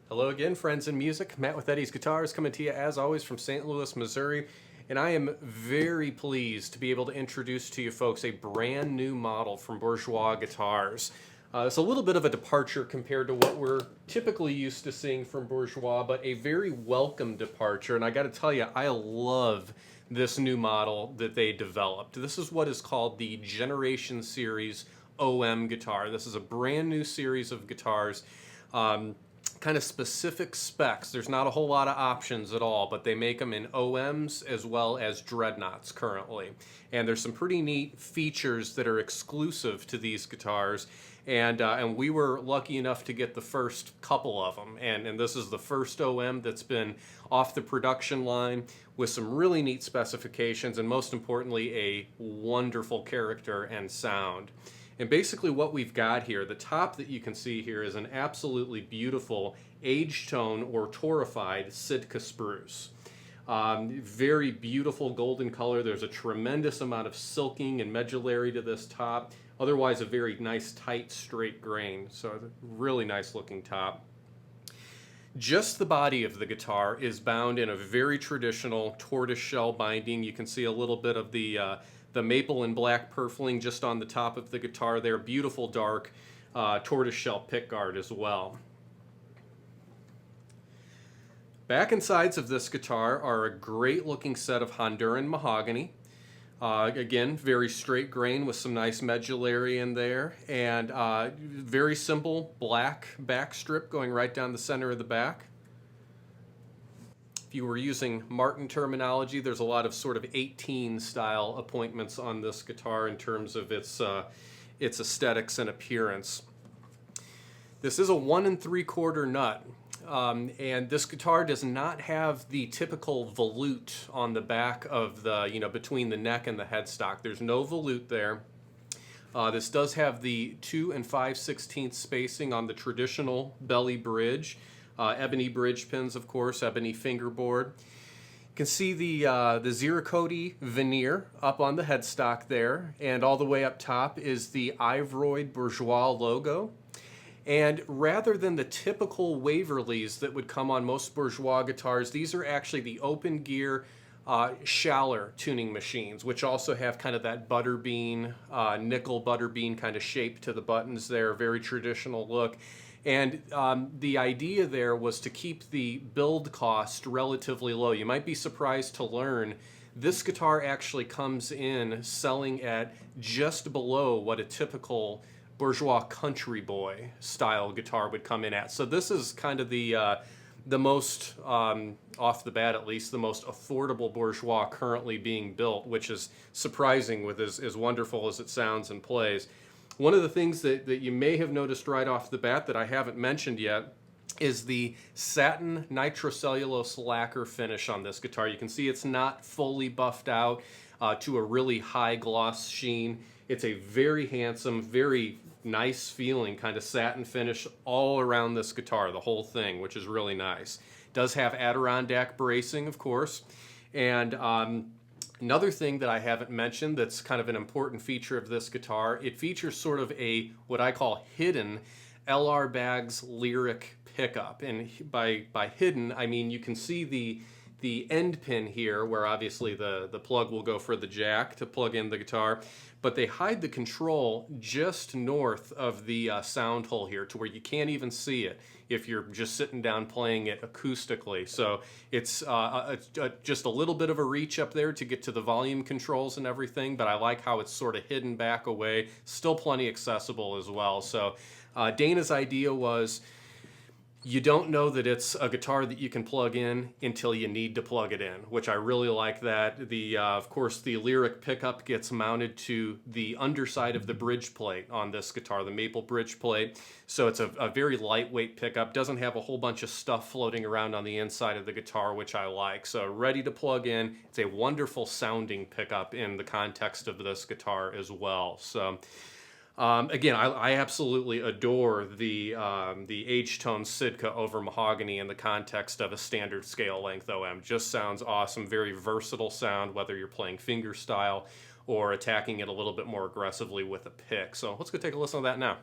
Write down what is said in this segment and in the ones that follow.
Hello again, friends in music. Matt with Eddie's Guitars coming to you as always from St. Louis, Missouri. And I am very pleased to be able to introduce to you folks a brand new model from Bourgeois Guitars. It's a little bit of a departure compared to what we're typically used to seeing from Bourgeois, but a very welcome departure. And I got to tell you, I love this new model that they developed. This is what is called the Generation Series OM guitar. This is a brand new series of guitars. Kind of specific specs. There's not a whole lot of options at all, but they make them in OMs as well as dreadnoughts currently. And there's some pretty neat features that are exclusive to these guitars. And we were lucky enough to get the first couple of them. And this is the first OM that's been off the production line with some really neat specifications and most importantly, a wonderful character and sound. And basically what we've got here, the top that you can see here is an absolutely beautiful age-tone or torrefied Sitka spruce. Very beautiful golden color. There's a tremendous amount of silking and medullary to this top. Otherwise a very nice tight straight grain. So really nice looking top. Just the body of the guitar is bound in a very traditional tortoiseshell binding. You can see a little bit of the maple and black purfling just on the top of the guitar there. Beautiful dark tortoiseshell pickguard as well. Back and sides of this guitar are a great looking set of Honduran mahogany. Again, very straight grain with some nice medullary in there, and very simple black back strip going right down the center of the back. If you were using Martin terminology, there's a lot of sort of 18 style appointments on this guitar in terms of its aesthetics and appearance. This is a 1 3/4 nut, and this guitar does not have the typical volute on the back of the, between the neck and the headstock. There's no volute there. This does have the 2 5/16 spacing on the traditional belly bridge. Ebony bridge pins, of course, ebony fingerboard. You can see the Zirconi veneer up on the headstock there, and all the way up top is the Ivroyd Bourgeois logo. And rather than the typical Waverleys that would come on most Bourgeois guitars, these are actually the open gear Shalour tuning machines, which also have kind of that butterbean, nickel butterbean kind of shape to the buttons there, very traditional look. And the idea there was to keep the build cost relatively low. You might be surprised to learn this guitar actually comes in selling at just below what a typical Bourgeois country boy style guitar would come in at. So this is kind of the most, off the bat at least, the most affordable Bourgeois currently being built, which is surprising with as wonderful as it sounds and plays. One of the things that you may have noticed right off the bat that I haven't mentioned yet is the Satin Nitrocellulose lacquer finish on this guitar. You can see it's not fully buffed out to a really high gloss sheen. It's a very handsome, very nice feeling kind of satin finish all around this guitar, the whole thing, which is really nice. It does have Adirondack bracing, of course, and another thing that I haven't mentioned that's kind of an important feature of this guitar, it features sort of a, what I call hidden LR Baggs lyric pickup. And by hidden, I mean you can see the end pin here where obviously the plug will go for the jack to plug in the guitar, but they hide the control just north of the sound hole here to where you can't even see it if you're just sitting down playing it acoustically. So it's just a little bit of a reach up there to get to the volume controls and everything, but I like how it's sort of hidden back away, still plenty accessible as well. So Dana's idea was, you don't know that it's a guitar that you can plug in until you need to plug it in, which I really like that. Of course, the lyric pickup gets mounted to the underside of the bridge plate on this guitar, the maple bridge plate. So it's a very lightweight pickup, doesn't have a whole bunch of stuff floating around on the inside of the guitar, which I like. So ready to plug in. It's a wonderful sounding pickup in the context of this guitar as well. So again, I absolutely adore the H-tone Sitka over mahogany in the context of a standard scale length OM. Just sounds awesome, very versatile sound, whether you're playing fingerstyle or attacking it a little bit more aggressively with a pick. So let's go take a listen to that now.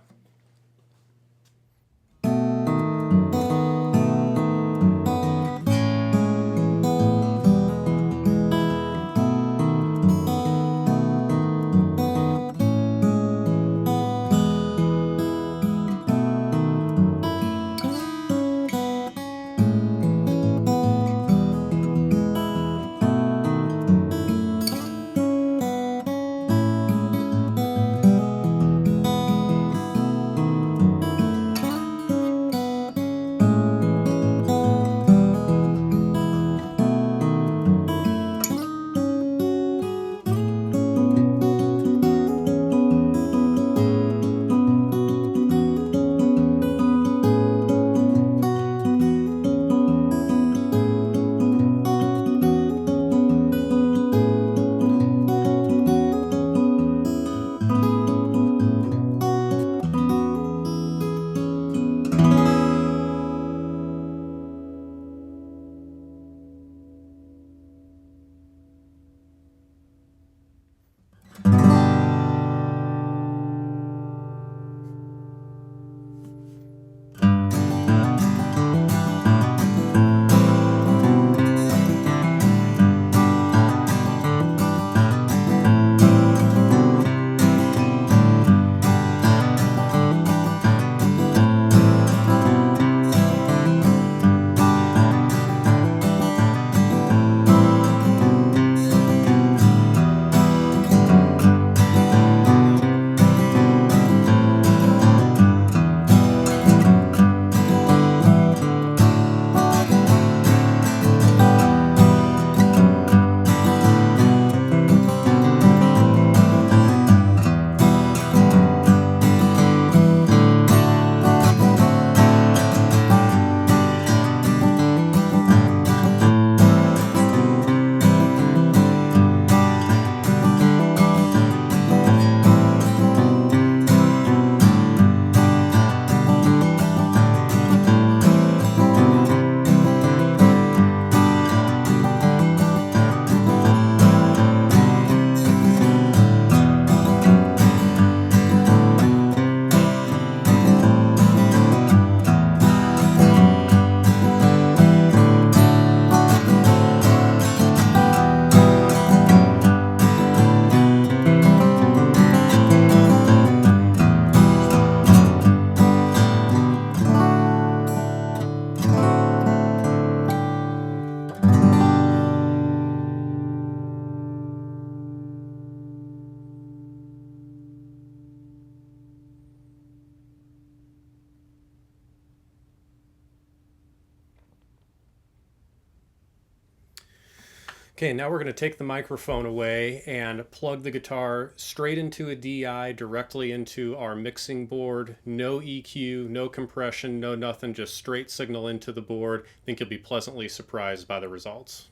Okay, now we're going to take the microphone away and plug the guitar straight into a DI directly into our mixing board. No EQ, no compression, no nothing, just straight signal into the board. I think you'll be pleasantly surprised by the results.